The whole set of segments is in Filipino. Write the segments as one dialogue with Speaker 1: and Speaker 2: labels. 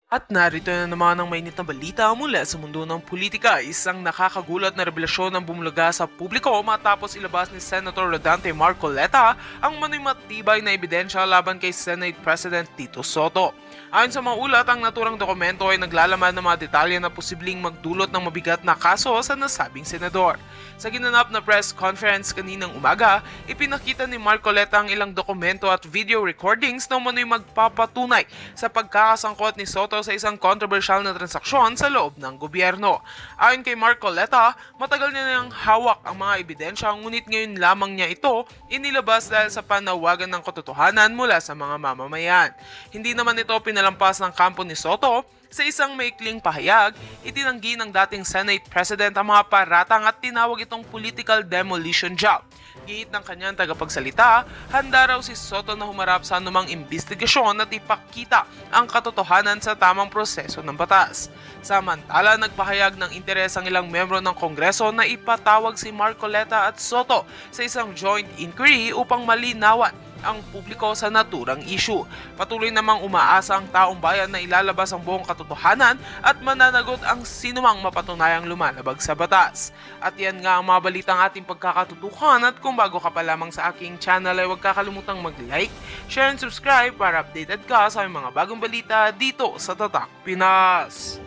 Speaker 1: At narito na naman ang mainit na balita mula sa mundo ng politika. Isang nakakagulat na revelasyon ang bumulaga sa publiko matapos ilabas ni Senator Rodante Marcoleta ang manoy matibay na ebidensya laban kay Senate President Tito Soto. Ayon sa mga ulat, ang naturang dokumento ay naglalaman ng mga detalye na posibleng magdulot ng mabigat na kaso sa nasabing senador. Sa ginanap na press conference kaninang umaga, ipinakita ni Marcoleta ang ilang dokumento at video recordings na umano'y magpapatunay sa pagkakasangkot ni Soto sa isang controversial na transaksyon sa loob ng gobyerno. Ayon kay Marcoleta, matagal niya nang hawak ang mga ebidensya, ngunit ngayon lamang niya ito inilabas dahil sa panawagan ng katotohanan mula sa mga mamamayan. Hindi naman ito pinalampas ng kampo ni Soto. Sa isang maikling pahayag, itinanggi ng dating Senate President ang mga paratang at tinawag itong political demolition job. Giit ng kanyang tagapagsalita, handa raw si Soto na humarap sa anumang investigasyon at ipakita ang katotohanan sa tamang proseso ng batas. Samantala, nagpahayag ng interes ang ilang membro ng Kongreso na ipatawag si Marcoleta at Soto sa isang joint inquiry upang malinawan ang publiko sa naturang issue. Patuloy namang umaasa ang taong bayan na ilalabas ang buong katotohanan at mananagot ang sinumang mapatunayang lumalabag sa batas. At yan nga ang mga balitang ating pagkakatutukan, at kung bago ka pa lamang sa aking channel ay huwag kakalimutang mag-like, share and subscribe para updated ka sa mga bagong balita dito sa Tatak Pinas.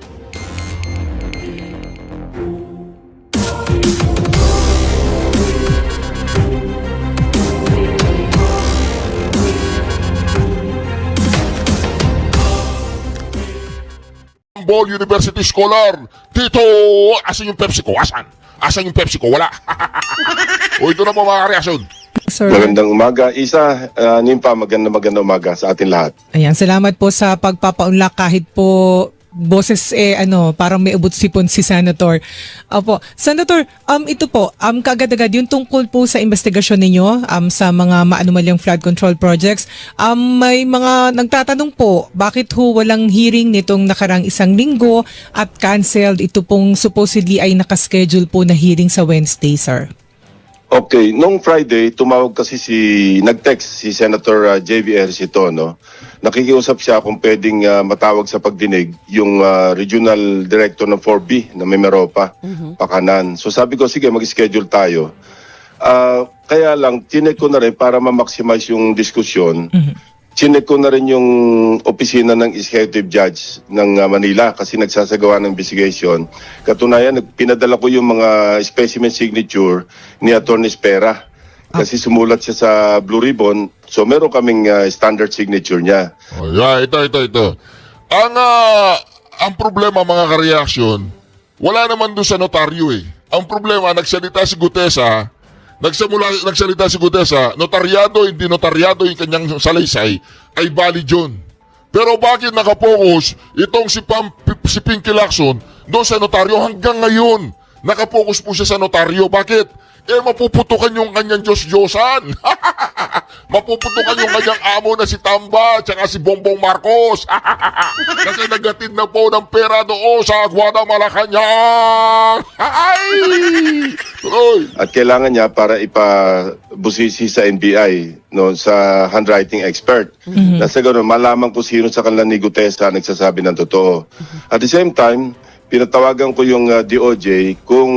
Speaker 2: Ball University Scholar. Tito, asan yung Pepsi ko? Asan? Asan yung Pepsi ko? Wala. O ito na po mga reaksyon.
Speaker 3: Sir.
Speaker 4: Magandang umaga. Isa, Nimpa, magandang umaga sa atin lahat.
Speaker 3: Ayan, salamat po sa pagpapaunlak kahit po boses parang may ubot sipon si Senator. Opo. Senator, ito po, kaagad-agad yung tungkol po sa investigasyon ninyo sa mga maanumalyang flood control projects. May mga nagtatanong po, bakit ho walang hearing nitong nakarang isang linggo at canceled ito pong supposedly ay nakaschedule po na hearing sa Wednesday, sir?
Speaker 4: Okay, nung Friday, tumawag kasi nag-text si Senator JV Ercito, no? Nakikiusap siya kung pwedeng matawag sa pagdinig yung Regional Director ng 4B na Mimaropa, Pakanan. So sabi ko, sige, mag-schedule tayo. Kaya lang, chinek ko na rin para ma-maximize yung diskusyon. Chinek ko na rin yung opisina ng Executive Judge ng Manila kasi nagsasagawa ng investigation. Katunayan, pinadala ko yung mga specimen signature ni Atty. Espera kasi sumulat siya sa Blue Ribbon. So meron kaming standard signature niya.
Speaker 2: Oh, yeah, ito. Ang problema mga ka-reaction, wala naman doon sa notaryo eh. Ang problema, nagsalita si Gutesa, notaryado, hindi notaryado yung kanyang salaysay, ay valid yun. Pero bakit nakapokus itong si Pinky Lacson doon sa notaryo hanggang ngayon? Nakapokus po siya sa notaryo. Bakit? Mapuputukan yung kanyang Diyos-Diyosan. Mapuputukan yung kanyang amo na si Tamba tsaka si Bongbong Marcos. Kasi nagatid na po ng pera doon sa Aguada, Malacanang.
Speaker 4: At kailangan niya para ipabusisi sa NBI, no, sa handwriting expert. Nasa ganoon, malaman kung sino sa kanila ni Gutesa nagsasabi ng totoo. At the same time, pinatawagan ko yung DOJ kung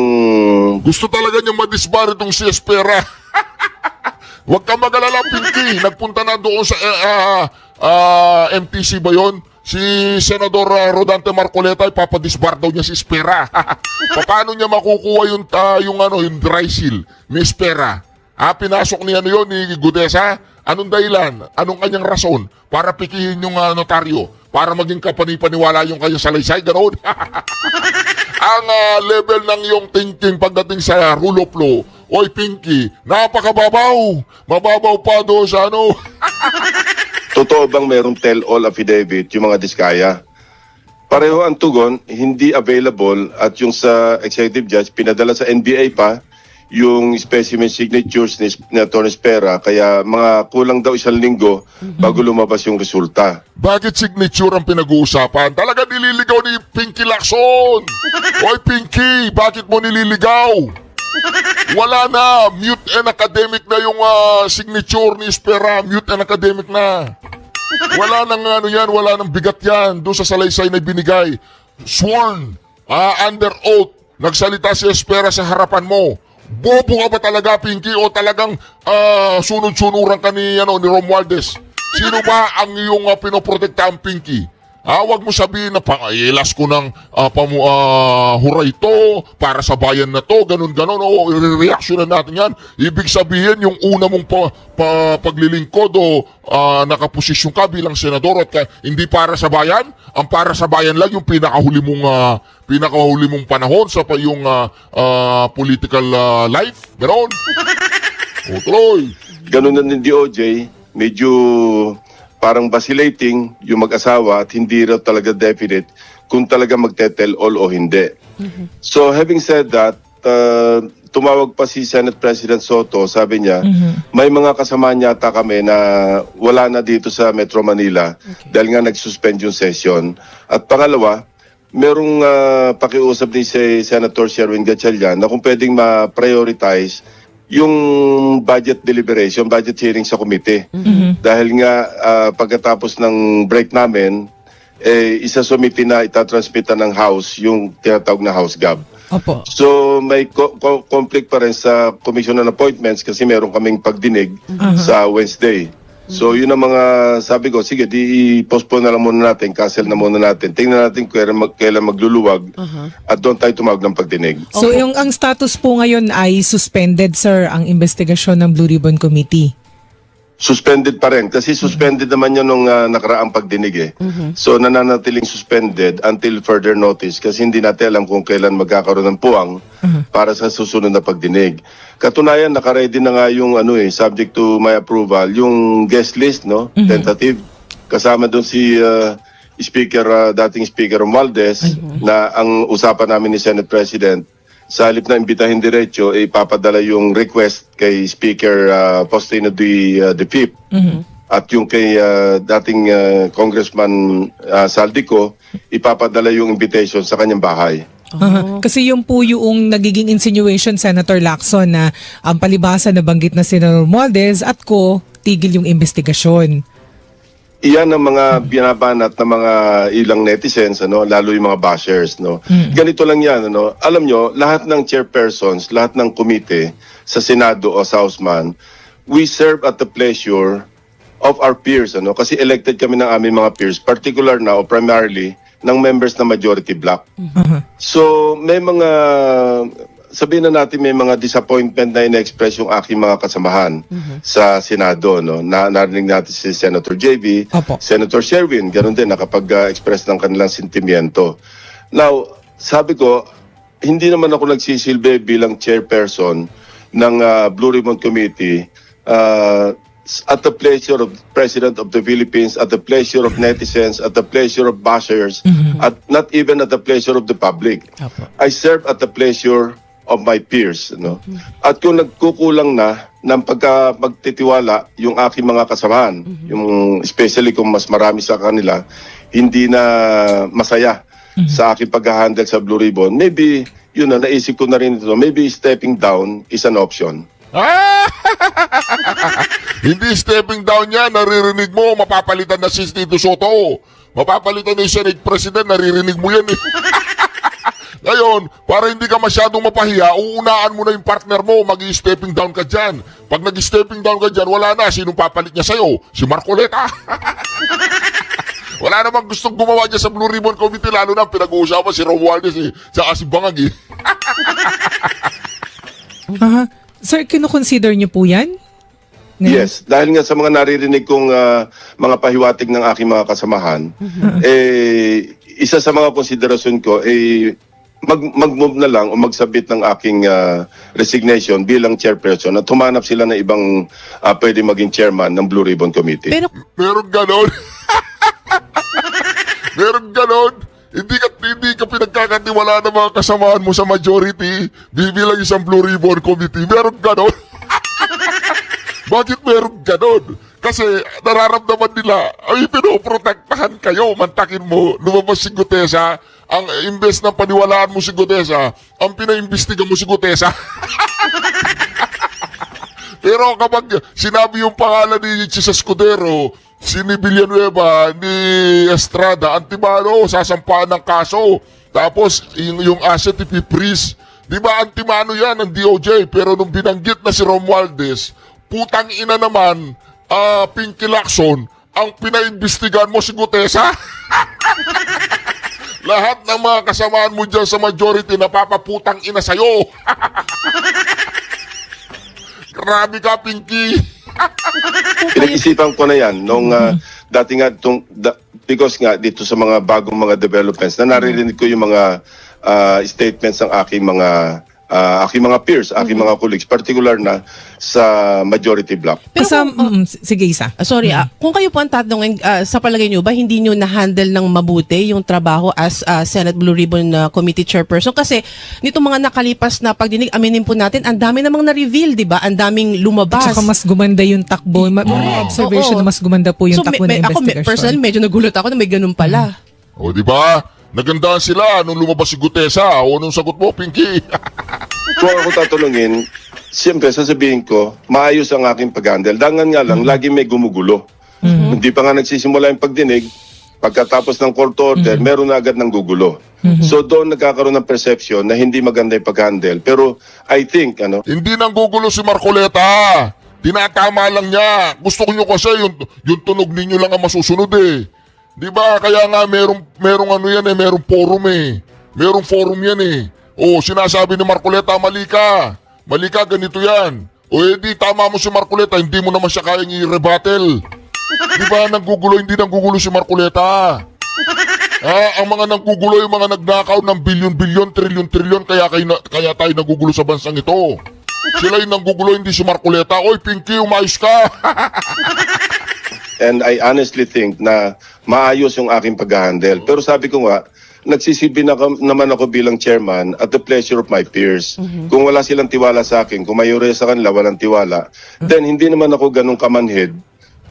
Speaker 2: gusto talaga niya madisbar itong si Espera. Huwag ka mag-alala, Pinky. Nagpunta na doon sa MTC ba yun? Si Senador Rodante Marcoleta, ipapadisbar daw niya si Espera. Paano niya makukuha yung dry seal ni Espera? Pinasok niya ni Gutesa. Anong dahilan? Anong kanyang rason para pikihin yung notaryo? Para maging kapanipaniwala yung kanyang salaysay? Ganoon. Ang level ng iyong thinking pagdating sa rule of law, oy Pinky, napakababaw. Mababaw pa doon sa
Speaker 4: totoo bang merong tell-all affidavit yung mga diskaya. Pareho ang tugon, hindi available, at yung sa Executive Judge, pinadala sa NBI pa yung specimen signatures ni Atty. Espera, kaya mga kulang daw isang linggo bago lumabas yung resulta.
Speaker 2: Bakit signature ang pinag-uusapan? Talaga nililigaw ni Pinky Lacson. Oy Pinky, bakit mo nililigaw? Wala na, mute and academic na yung signature ni Espera, mute and academic na. Wala nang ano yan, wala nang bigat yan. Doon sa salaysay na binigay. Sworn, under oath, nagsalita si Espera sa harapan mo. Bobo ka ba talaga, Pinky? O talagang sunod-sunuran ka ni Romualdez? Sino ba ang iyong pinoprotektahan, Pinky? Wag mo sabihin na ilas ko ng huray to para sa bayan na to, ganun-ganon. O, i-reactionan natin yan. Ibig sabihin, yung una mong paglilingkod o nakaposisyon ka bilang senador at hindi para sa bayan, ang para sa bayan lang yung pinakahuli mong panahon sa yung political life. Ganon. O, tuloy.
Speaker 4: Ganun na din DOJ, medyo parang vacillating yung mag-asawa at hindi raw talaga definite kung talaga magtetel all o hindi. So having said that, tumawag pa si Senate President Soto, sabi niya, may mga kasama yata kami na wala na dito sa Metro Manila dahil nga nag-suspend yung session. At pangalawa, merong pakiusap ni si Senator Sherwin Gatchalian na kung pwedeng ma-prioritize yung budget deliberation, budget hearing sa komite. Dahil nga pagkatapos ng break namin, isa-submit na itatransmitan ng House yung tinatawag na House Gab.
Speaker 3: Opo.
Speaker 4: So may conflict pa rin sa Commission on Appointments kasi meron kaming pagdinig sa Wednesday. So yun ang mga sabi ko, sige, di-postpone na lang muna natin, cancel na muna natin. Tingnan natin kailan magluluwag at doon tayo tumawag ng pagdinig.
Speaker 3: So ang status po ngayon ay suspended, sir, ang investigasyon ng Blue Ribbon Committee.
Speaker 4: Suspended pa rin kasi suspended naman yun nung nakaraang pagdinig So nananatiling suspended until further notice kasi hindi natin alam kung kailan magkakaroon ng puwang para sa susunod na pagdinig. Katunayan, nakaready na nga yung subject to my approval, yung guest list, no? Tentative. Kasama doon si dating Speaker Romualdez na ang usapan namin ni Senate President, sa halip na imbitahin diretso, ipapadala yung request kay Speaker Faustino de Pip at yung kay dating Congressman Saldico, ipapadala yung invitation sa kanyang bahay.
Speaker 3: Kasi yung po yung nagiging insinuation, Senator Lacson, na ang palibasa na banggit na si Romualdez at tigil yung investigasyon.
Speaker 4: Iyan ang mga binabanat ng mga ilang netizens, lalo yung mga bashers. Ganito lang yan. Alam nyo, lahat ng chairpersons, lahat ng komite sa Senado o sa Hausman, we serve at the pleasure of our peers. Kasi elected kami ng aming mga peers, particular na o primarily ng members na majority block. So may mga, sabihin na natin may mga disappointment na ina-express yung aking mga kasamahan sa Senado. Narinig natin si Senator JV, Senator Sherwin, ganun din, nakapag-express ng kanilang sentimiento. Now, sabi ko, hindi naman ako nagsisilbi bilang chairperson ng Blue Ribbon Committee at the pleasure of President of the Philippines, at the pleasure of netizens, at the pleasure of bashers, at not even at the pleasure of the public. I serve at the pleasure of my peers. At kung nagkukulang na ng pagtitiwala yung aking mga kasamahan, yung especially kung mas marami sa kanila, hindi na masaya sa aking pag-handle sa Blue Ribbon, maybe, naisip ko na rin ito, maybe stepping down is an option.
Speaker 2: Hindi stepping down yan, naririnig mo, mapapalitan na si Tito Soto. Mapapalitan na yung Senate President, naririnig mo yan eh. Ngayon, para hindi ka masyadong mapahiya, uunaan mo na yung partner mo, mag-stepping down ka dyan. Pag nag-stepping down ka dyan, wala na. Sinong papalit niya sa'yo? Si Marcoleta. Wala namang gustong gumawa niya sa Blue Ribbon Committee, lalo na pinag-uusapan si Romualdez eh, saka si Bangag eh.
Speaker 3: Sir, kino-consider niyo po yan?
Speaker 4: Yes, dahil nga sa mga naririnig kong mga pahiwatig ng aking mga kasamahan, isa sa mga konsiderasyon ko mag-move na lang o magsabit ng aking resignation bilang chairperson at humanap sila ng ibang pwede maging chairman ng Blue Ribbon Committee.
Speaker 2: Meron ganon. Meron ganon. Hindi ka pinagkakatiwala ng mga kasamahan mo sa majority bibilang isang Blue Ribbon Committee. Meron ganon. Bakit meron ganon? Kasi nararamdaman nila, ay pinoprotektahan kayo, mantakin mo, lumabas si Gutesa, ang imbes na paniwalaan mo si Gutesa, ang pinaimbestiga mo si Gutesa. Pero kapag sinabi yung pangalan ni Chis Escudero, si ni Villanueva, ni Estrada, antimano, sasampahan ng kaso. Tapos, yung asset ipipris. Di ba, antimano yan ng DOJ? Pero nung binanggit na si Romualdez, putang ina naman, Pinky Lacson, ang pinaimbestigahan mo si Gutesa? Lahat ng mga kasamaan mo dyan sa majority napapaputang ina sa'yo. Grabe ka, Pinky.
Speaker 4: Pinag-isipan ko na yan nung dati nga because nga dito sa mga bagong mga developments na naririnig ko yung mga statements ng aking mga peers, aking mga colleagues, particular na sa majority bloc.
Speaker 5: Pero
Speaker 3: sige, Isa.
Speaker 5: Sorry, kung kayo po ang tatanungin, sa palagay nyo ba, hindi nyo na-handle ng mabuti yung trabaho as Senate Blue Ribbon Committee Chairperson? Kasi nito mga nakalipas na pagdinig, aminin po natin, ang dami namang na-reveal, di ba? Ang daming lumabas.
Speaker 3: At saka mas gumanda yung takbo. Observation
Speaker 5: Oo.
Speaker 3: na mas gumanda po yung takbo ng
Speaker 5: Ako,
Speaker 3: investigation.
Speaker 5: personally, medyo nagulat ako na may ganun pala.
Speaker 2: O, di ba? Nagandaan sila nung lumabas si Gutesa. O, nung sagot mo, Pinky.
Speaker 4: Kung ako tatanungin, siyempre sasabihin ko, maayos ang aking pag-handle. Dangan nga lang, lagi may gumugulo. Hindi pa nga nagsisimula yung pagdinig, pagkatapos ng court order, meron na agad ng gugulo. So doon nagkakaroon ng perception na hindi maganda yung pag-handle. Pero I think,
Speaker 2: Hindi nang gugulo si Marcoleta. Tinatama lang niya. Gusto ko nyo kasi yung tunog ninyo lang ang masusunod eh. Di ba? Kaya nga merong ano yan eh, merong forum eh. Merong forum yan eh. O, sinasabi ni Marcoleta, mali ka. Mali ka, ganito yan. O, edi tama mo si Marcoleta, hindi mo naman siya kayang i-rebuttal. Di ba? Hindi nanggugulo si Marcoleta. Ang mga nanggugulo yung mga nagnakaw ng bilyon-bilyon, trilyon-trilyon, kaya tayo nagugulo sa bansang ito. Sila yung nanggugulo, hindi si Marcoleta. Oy, Pinky, umayos ka.
Speaker 4: and I honestly think na maayos yung aking pag-handle. Pero sabi ko nga, nagsisilbi naman ako bilang chairman at the pleasure of my peers. Kung wala silang tiwala sa akin, kung mayroon sa kanila walang tiwala, then hindi naman ako ganun kamanhid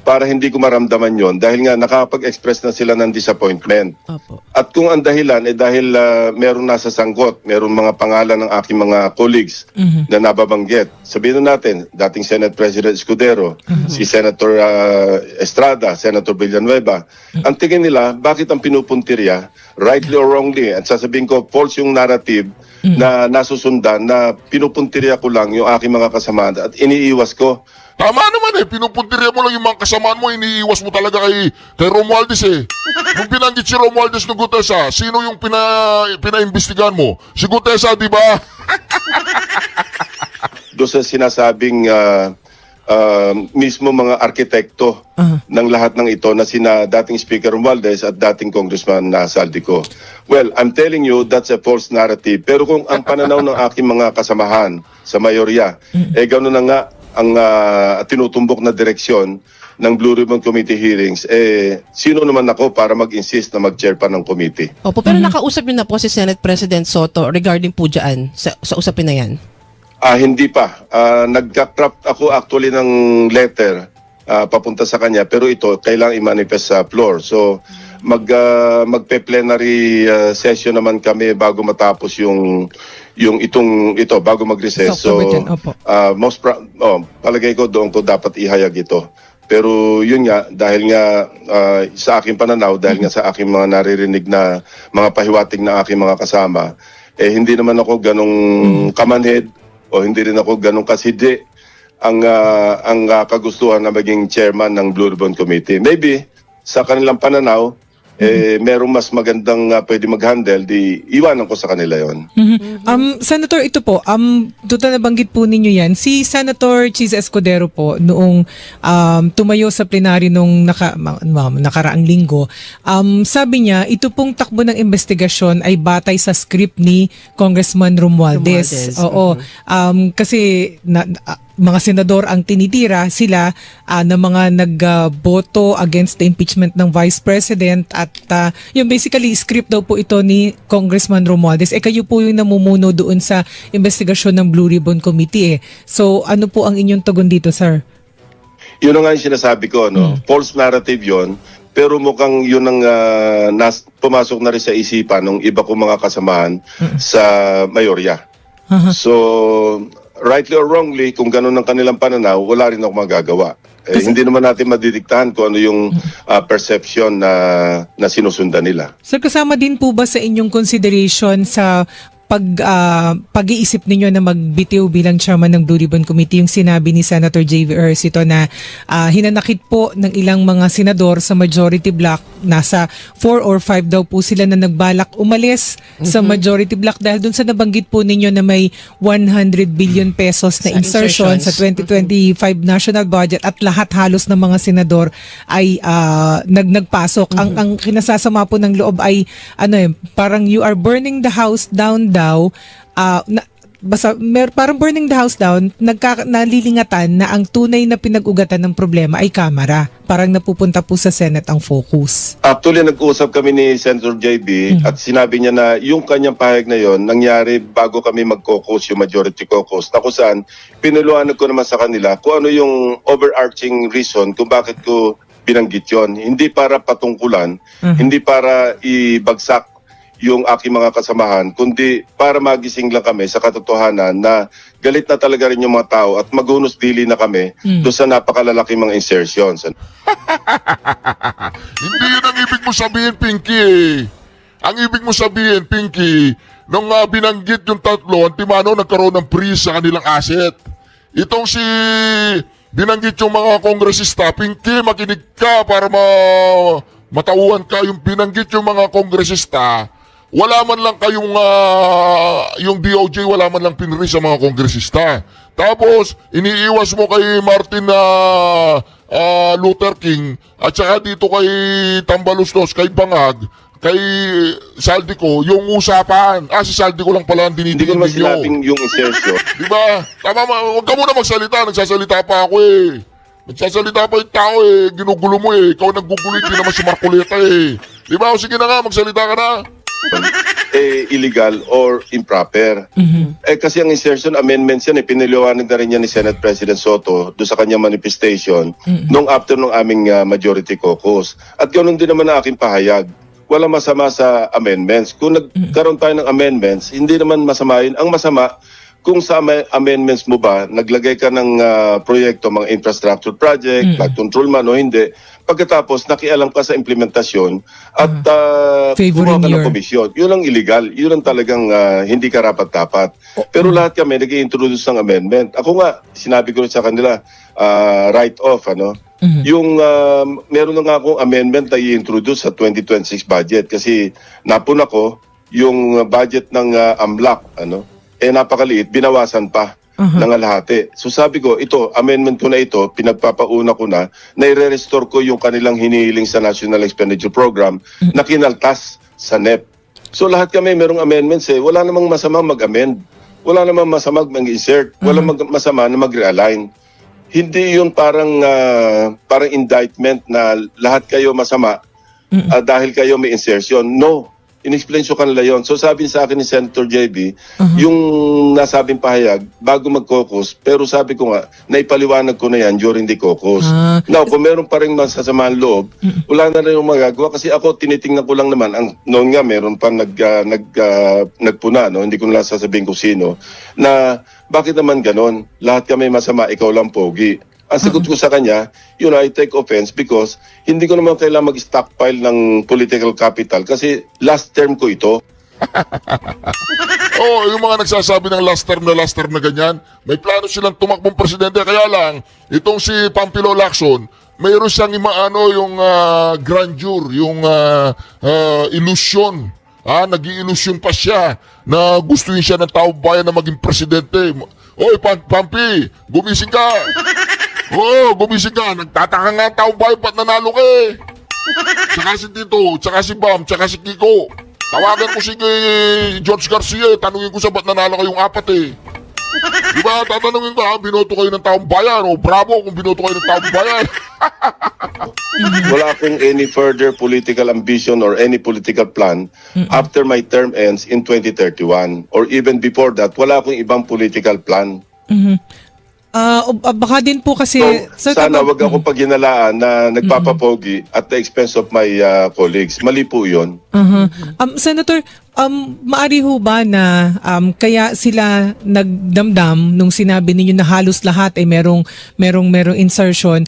Speaker 4: para hindi ko maramdaman yon dahil nga nakapag-express na sila ng disappointment.
Speaker 5: Opo.
Speaker 4: At kung ang dahilan dahil meron nasa sangkot, meron mga pangalan ng aking mga colleagues na nababanggit. Sabihin na natin, dating Senate President Escudero, si Senator Estrada, Senator Villanueva. Ang tingin nila, bakit ang pinupuntirya, rightly or wrongly, at sasabihin ko, false yung narrative na nasusundan na pinupuntirya ko lang yung aking mga kasamaan at iniiwas ko.
Speaker 2: Tama naman eh, pinupuntirya mo lang yung mga kasamaan mo, iniiwas mo talaga kay Romualdez eh. Nung binanggit si Romualdez ng Gutesa, sino yung pinaimbestigahan mo? Si Gutesa, di ba?
Speaker 4: Doon sa sinasabing mismo mga arkitekto ng lahat ng ito na sina dating Speaker Romualdez at dating Congressman Saldico. Well, I'm telling you, that's a false narrative. Pero kung ang pananaw ng aking mga kasamahan sa mayorya, gano'n na nga ang tinutumbok na direksyon ng Blue Ribbon Committee hearings, sino naman ako para mag-insist na mag-chair pa ng committee?
Speaker 5: Opo, pero nakausap niyo na po si Senate President Soto regarding po dyan sa usapin na yan?
Speaker 4: Hindi pa. Nagka-craft ako actually ng letter papunta sa kanya, pero ito kailangang i-manifest sa floor. So magpe-plenary session naman kami bago matapos yung ito bago mag-recess. So palagay ko doon ko dapat ihayag ito. Pero yun nga, dahil nga sa aking pananaw, dahil nga sa aking mga naririnig na mga pahiwatig na aking mga kasama, hindi naman ako ganong kamanhid o hindi rin ako ganong kasidi ang kagustuhan na maging chairman ng Blue Ribbon Committee. Maybe sa kanilang pananaw, merong mas magandang pwede mag-handle, di iwanan ko sa kanila yon.
Speaker 3: Senator, ito po, total nabanggit po ninyo yan. Si Senator Chis Escudero po, noong tumayo sa plenary nung nakaraang linggo, sabi niya, ito pong takbo ng investigasyon ay batay sa script ni Congressman Romualdez. Oo. Kasi mga senador ang tinitira sila na mga nagboto against the impeachment ng Vice President at yung basically script daw po ito ni Congressman Romualdez. Kayo po yung namumuno doon sa investigasyon ng Blue Ribbon Committee. So ano po ang inyong tugon dito, sir?
Speaker 4: Yun nga yung sinasabi ko, false narrative yon. Pero mukhang yun ang pumasok na rin sa isipan ng iba kong mga kasamahan sa mayorya. So rightly or wrongly, kung ganun ang kanilang pananaw, wala rin ako magagawa. Hindi naman natin madidiktahan kung ano yung perception na sinusundan nila.
Speaker 3: Sir, kasama din po ba sa inyong consideration sa pag-iisip ninyo na magbitiw bilang chairman ng Blue Ribbon Committee yung sinabi ni Senator J.V. Ejercito na hinanakit po ng ilang mga senador sa majority block, nasa 4 or 5 daw po sila na nagbalak umalis sa majority block dahil dun sa nabanggit po ninyo na may 100 billion pesos na
Speaker 5: Sa
Speaker 3: insertion sa
Speaker 5: insertions.
Speaker 3: 2025 national budget at lahat halos ng mga senador ay nagpasok. Ang kinasasama po ng loob ay parang you are burning the house down daw. Parang burning the house down, nalilingatan na ang tunay na pinag-ugatan ng problema ay Kamara. Parang napupunta po sa Senate ang focus.
Speaker 4: Actually, nag-usap kami ni Senator JB at sinabi niya na yung kanyang pahayag na yon nangyari bago kami mag-caucus, yung majority caucus, na kung saan pinuluanag ko naman sa kanila kung ano yung overarching reason kung bakit ko binanggit yon. Hindi para patungkulan, hindi para ibagsak yung aking mga kasamahan, kundi para magising lang kami sa katotohanan na galit na talaga rin yung mga tao at maghunos dili na kami doon sa napakalalaking mga insertions.
Speaker 2: Hindi yun ang ibig mo sabihin, Pinky. Ang ibig mo sabihin, Pinky, nung binanggit yung tatlo, Antimano, nagkaroon ng freeze sa kanilang asset. Itong si binanggit yung mga kongresista, Pinky, makinig ka para matauhan ka. Yung binanggit yung mga kongresista, wala man lang kayong, yung DOJ, wala man lang pinris sa mga kongresista. Tapos, iniiwas mo kay Martin Luther King, at saka dito kay Tambaluslos, kay Bangag, kay Saldico, yung usapan. Si Saldico lang pala ang
Speaker 4: Hindi ko
Speaker 2: dinidiin
Speaker 4: naman
Speaker 2: ninyo.
Speaker 4: sinabing yung insertion.
Speaker 2: Diba? Tama, huwag ka muna magsalita. Nagsasalita pa ako eh. Nagsasalita pa yung tao eh. Ginugulo mo eh. Ikaw naggugulo, hindi naman si Marcoleta eh. Diba? O sige na nga, magsalita ka na.
Speaker 4: Illegal or improper. Kasi ang insertion amendments yan, piniliwanag na rin yan ni Senate President Soto doon sa kanyang manifestation nung after nung aming majority caucus. At ganoon din naman ang aking pahayag. Wala masama sa amendments. Kung nagkaroon tayo ng amendments, hindi naman masama yun. Ang masama, kung sa amendments mo ba, naglagay ka ng proyekto, mga infrastructure project, flood control man o hindi, pagkatapos nakialam ka sa implementasyon at
Speaker 3: Favoring
Speaker 4: kumuha ka ng
Speaker 3: your-
Speaker 4: komisyon. Yun ang illegal. Yun ang talagang hindi karapat-dapat. Pero lahat kami nag-i-introduce ng amendment. Ako nga, sinabi ko rin sa kanila, write-off, Yung meron na nga akong amendment na i-introduce sa 2026 budget kasi napuna ko yung budget ng AMLAC, napakaliit, binawasan pa ng alahati. So sabi ko, ito, amendment ko na ito, pinagpapauna ko na i-restore ko yung kanilang hinihiling sa National Expenditure Program na kinaltas sa NEP. So lahat kami merong amendments Wala namang masama mag-amend. Wala namang masama mag-insert. Wala masama na mag-realign. Hindi yun parang indictment na lahat kayo masama dahil kayo may insertion. No. In-explain ko kanila yon. So sabi sa akin ni Senator JB, yung nasabing pahayag, bago mag-caucus, pero sabi ko nga, naipaliwanag ko na yan during the caucus. Now, kung meron pa rin masasamaan loob, wala na rin yung magagawa. Kasi ako, tinitingnan ko lang naman, noon nga meron pa nagpuna, hindi ko na sasabihin kung sino, na bakit naman ganon? Lahat kami masama, ikaw lang pogi. Ang sagot ko sa kanya, I take offense because hindi ko naman kailangan mag-stockpile ng political capital kasi last term ko ito.
Speaker 2: Yung mga nagsasabi ng last term na ganyan, may plano silang tumakbong presidente. Kaya lang, itong si Pampilo Lacson, mayroon siyang yung grandeur, yung illusion. Nag-i-illusion pa siya na gustuin siya ng taong bayan na maging presidente. Oy, Pampi, gumising ka. Gumising ka. Nagtataka nga ang taong bayan, ba't nanalo ka eh? Tsaka si Tito, tsaka si Bam, tsaka si Kiko. Tawagan ko si George Garcia, tanungin ko sa ba't nanalo kayong apat eh. Diba, tatanungin ko, binoto kayo ng taong bayan, bravo kung binoto kayo ng taong bayan.
Speaker 4: Wala akong any further political ambition or any political plan after my term ends in 2031 or even before that, wala akong ibang political plan.
Speaker 3: Baka din po kasi...
Speaker 4: So,
Speaker 3: Sir,
Speaker 4: sana
Speaker 3: kapag-
Speaker 4: wag ako paghinalaan na nagpapapogi at the expense of my colleagues. Mali po yun.
Speaker 3: Senator, maari ho ba na kaya sila nagdamdam nung sinabi ninyo na halos lahat ay merong insertion,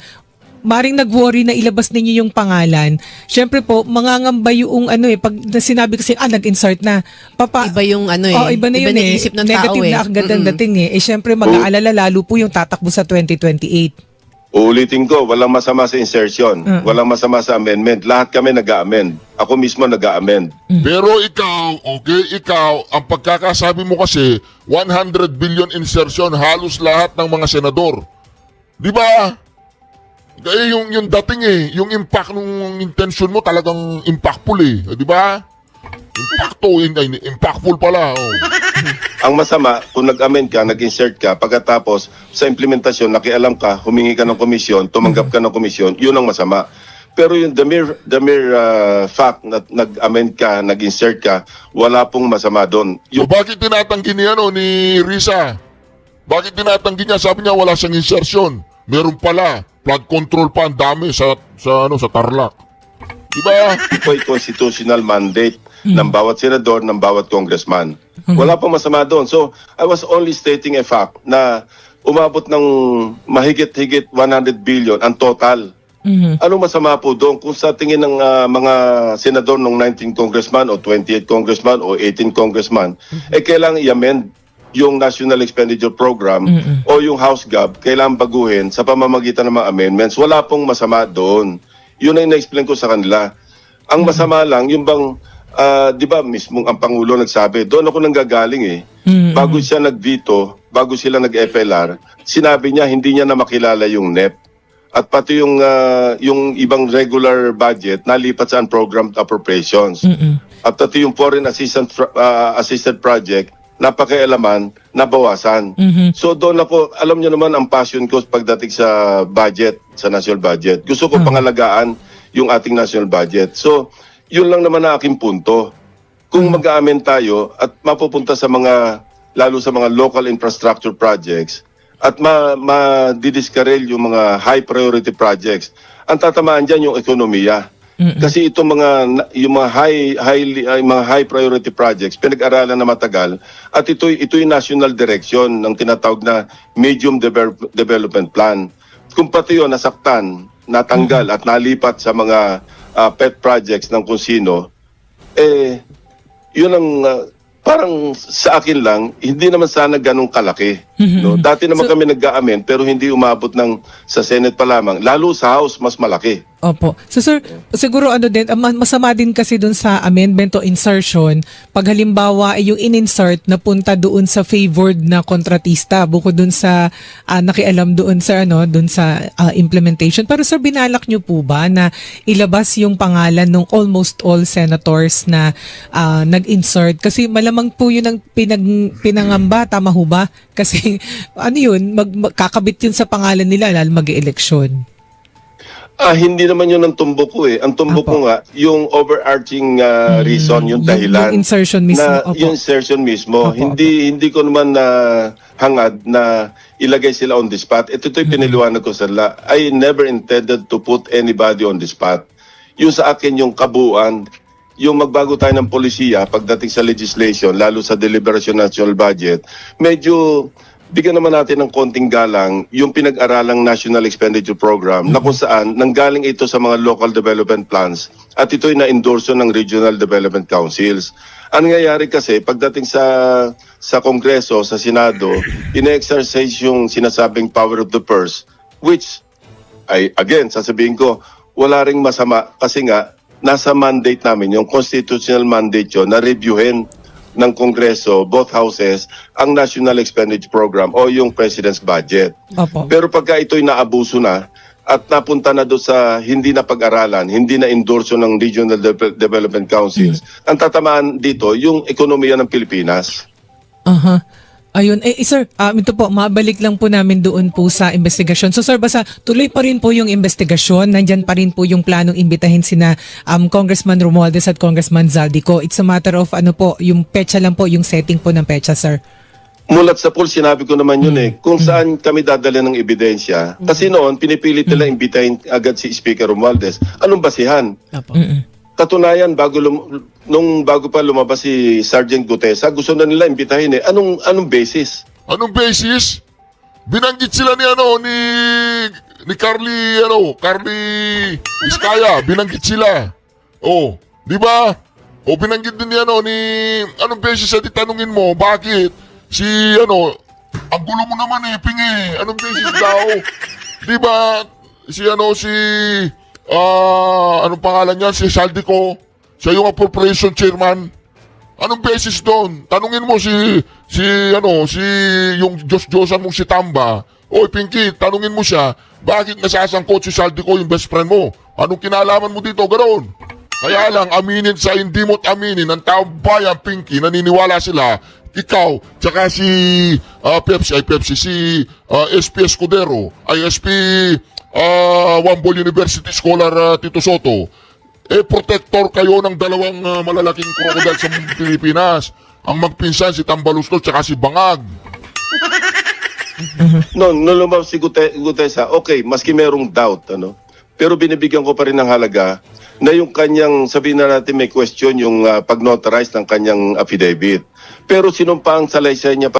Speaker 3: maring nag-worry na ilabas ninyo yung pangalan. Siyempre po, mangangamba yung pag sinabi kasi, nag-insert na.
Speaker 5: Iba yung
Speaker 3: Iba na yun
Speaker 5: na isip ng
Speaker 3: Negative
Speaker 5: tao
Speaker 3: na agad ang dating syempre mag-aalala lalo po yung tatakbo sa 2028.
Speaker 4: Uulitin ko, walang masama sa insertion. Walang masama sa amendment. Lahat kami nag-amend. Ako mismo nag-amend.
Speaker 2: Pero ikaw, ang pagkakasabi mo kasi, 100 billion insertion halos lahat ng mga senador. Di ba? Kaya yung dating yung impact ng intention mo talagang impactful di ba? Impactful pala.
Speaker 4: Ang masama, kung nag-amend ka, nag-insert ka, pagkatapos sa implementasyon, nakialam ka, humingi ka ng komisyon, tumanggap ka ng komisyon, yun ang masama. Pero yung the mere fact na nag-amend ka, nag-insert ka, wala pong masama doon.
Speaker 2: So, bakit tinatanggi ni Risa? Bakit tinatanggi niya? Sabi niya wala siyang insertion. Meron pala. Flood control pa ang dami sa Tarlac. Diba?
Speaker 4: Ito ay constitutional mandate ng bawat senador, ng bawat congressman. Wala pong masama doon. So, I was only stating a fact na umabot ng mahigit-higit 100 billion ang total. Anong masama po doon? Kung sa tingin ng mga senador ng 19 congressman o 28 congressman o 18 congressman, kailangan i-amend yung National Expenditure Program o yung House Gov, kailangan baguhin sa pamamagitan ng mga amendments. Wala pong masama doon. Yun ang na-explain ko sa kanila. Ang masama lang, yung bang, di ba mismong ang Pangulo nagsabi, doon ako nanggagaling Bago siya nag-veto, bago sila nag-FLR, sinabi niya hindi niya na makilala yung NEP. At pati yung ibang regular budget nalipat sa unprogrammed appropriations. At pati yung foreign assisted project, napakialaman, nabawasan. So doon ako, alam niyo naman ang passion ko pagdating sa budget, sa national budget. Gusto ko pangalagaan yung ating national budget. So, yun lang naman ang aking punto. Kung mag-aamen tayo at mapupunta sa lalo sa mga local infrastructure projects at ma-discarrel yung mga high priority projects, ang tatamaan dyan yung ekonomiya. Kasi itong yung mga high priority projects pinag-aralan na matagal at ito'y national direction ng tinatawag na medium development plan. Kung pati yun nasaktan, natanggal at nalipat sa mga pet projects ng kung sino, yun ang parang sa akin lang, hindi naman sana ganong kalaki. No? Dati naman kami nag-a-amend pero hindi umabot sa Senate pa lamang. Lalo sa House, mas malaki.
Speaker 3: Opo. So sir, siguro masama din kasi dun sa amendment o insertion, pag halimbawa yung in-insert na punta doon sa favored na kontratista, bukod dun sa nakialam doon sa implementation. Pero sir, binalak nyo po ba na ilabas yung pangalan ng almost all senators na nag-insert? Kasi malamang po yun ang pinangamba, tama ho ba? Kasi kakabit yun sa pangalan nila lalo mag-eleksyon.
Speaker 4: Hindi naman yun ang tumbok ko Ang tumbok ko nga, yung overarching reason, yung dahilan.
Speaker 3: Yung insertion mismo.
Speaker 4: Yung insertion mismo. Hindi ko naman hangad na ilagay sila on the spot. Ito'y piniliwanag ko sa nila. I never intended to put anybody on the spot. Yung sa akin, yung kabuuan, yung magbago tayo ng polisiya pagdating sa legislation, lalo sa deliberation national budget, medyo bigyan naman natin ng konting galang yung pinag-aralang National Expenditure Program na kung saan nanggaling ito sa mga local development plans at ito'y na-endorso ng Regional Development Councils. Ang nangyayari kasi pagdating sa Kongreso, sa Senado, ina-exercise yung sinasabing power of the purse, which, again, sasabihin ko, wala ring masama kasi nga nasa mandate namin, yung constitutional mandate yun, na reviewin ng Kongreso, both houses, ang National Expenditure Program o yung President's Budget.
Speaker 3: Opo.
Speaker 4: Pero pagka ito'y naabuso na at napunta na doon sa hindi na pag-aralan, hindi na endorso ng Regional Development Councils, ang tatamaan dito, yung ekonomiya ng Pilipinas.
Speaker 3: Ayun. Sir, ito po, mabalik lang po namin doon po sa investigasyon. So sir, basta tuloy pa rin po yung investigasyon. Nandyan pa rin po yung planong imbitahin sina Congressman Romualdez at Congressman Zaldico. It's a matter of yung petsa lang po, yung setting po ng petsa, sir.
Speaker 4: Mulat sa pool, sinabi ko naman yun kung saan kami dadala ng ebidensya. Kasi noon, pinipilit nila imbitahin agad si Speaker Romualdez. Anong basihan?
Speaker 5: Apo.
Speaker 4: Katunayan, nung bago pa lumabas si Sergeant Gutesa, gusto na nila imbitahin Anong basis?
Speaker 2: Anong basis? Binanggit sila ni Carly Iskaya, binanggit sila. Oh, di ba? O binanggit din ni anong basis sa tanungin mo, bakit? Ang gulo mo naman pingi. Anong basis daw? Di ba? Anong pangalan niya? Si Saldico. Siya yung appropriation chairman. Anong basis doon? Tanungin mo yung Diyos-Diyosan mong si Tamba. Oy, Pinky, tanungin mo siya, bakit nasasangkot si Saldico yung best friend mo? Anong kinalaman mo dito? Ganoon. Kaya lang, aminin sa hindi mo't aminin ng taong bayan, Pinky, naniniwala sila, ikaw, tsaka si si SP Escudero, SP Wambol University Scholar Tito Soto, protector kayo ng dalawang malalaking krokodil sa Pilipinas. Ang magpinsan si Tambalustos tsaka si Bangag.
Speaker 4: No, lumabas si Gutesa, okay, maski merong doubt, pero binibigyan ko pa rin ng halaga na yung kanyang, sabihin na natin may question, yung pag-notarize ng kanyang affidavit. Pero sinumpang salaysay niya pa